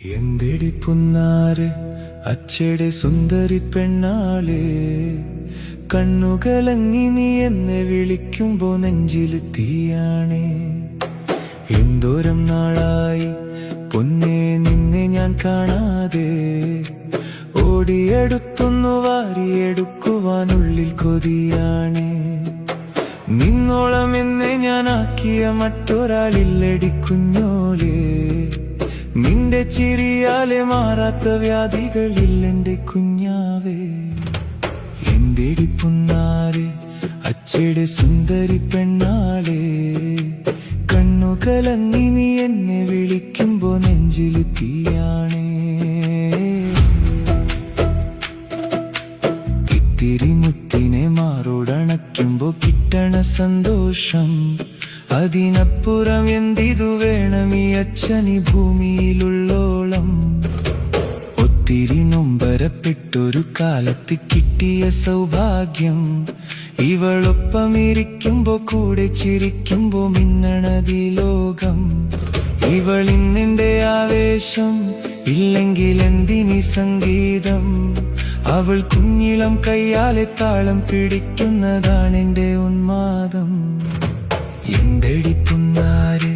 എന്തെടി പുന്നാര് അച്ചയുടെ സുന്ദരി പെണ്ണാളെ, കണ്ണുകളങ്ങി നീ എന്നെ വിളിക്കുമ്പോ നെഞ്ചില് തീയാണേ. എന്തോരം നാളായി പൊന്നേ നിന്നെ ഞാൻ കാണാതെ, ഓടിയെടുത്തൊന്നു വാരിയെടുക്കുവാനുള്ളിൽ കൊതിയാണേ. നിന്നോളം എന്നെ ഞാൻ ആക്കിയ മറ്റൊരാളില്ലടി കുഞ്ഞോലേ, നിന്റെ ചിരിയാലെ മാറാത്ത വ്യാധികളില്ലെന്റെ കുഞ്ഞാവേ. എന്തെടി പുന്നാരെ അച്ചയുടെ സുന്ദരി പെണ്ണാളെ, കണ്ണുകളങ്ങി നീ എന്നെ വിളിക്കുമ്പോ നെഞ്ചില് തീയാണേ. ഇത്തിരി മുത്തിനെ മാറോടണയ്ക്കുമ്പോ കിട്ടണ സന്തോഷം, അതിനപ്പുറം എന്തിതു വേണം ഈ അച്ഛനി ഭൂമിയിലുള്ളോളം. ഒത്തിരി നൊമ്പരപ്പെട്ടൊരു കാലത്ത് കിട്ടിയ സൗഭാഗ്യം, ഇവളൊപ്പമിരിക്കുമ്പോ കൂടെ ചിരിക്കുമ്പോ മിന്നണതി ലോകം. ഇവളിന്നെന്റെ ആവേശം, ഇല്ലെങ്കിൽ എന്തിനി സംഗീതം. അവൾ കുഞ്ഞിളം കയ്യാലെ താളം പിടിക്കുന്നതാണെന്റെ ഉന്മാദം. എന്തെടി പുന്നാരെ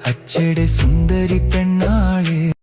അച്ചയുടെ സുന്ദരി പെണ്ണാളെ.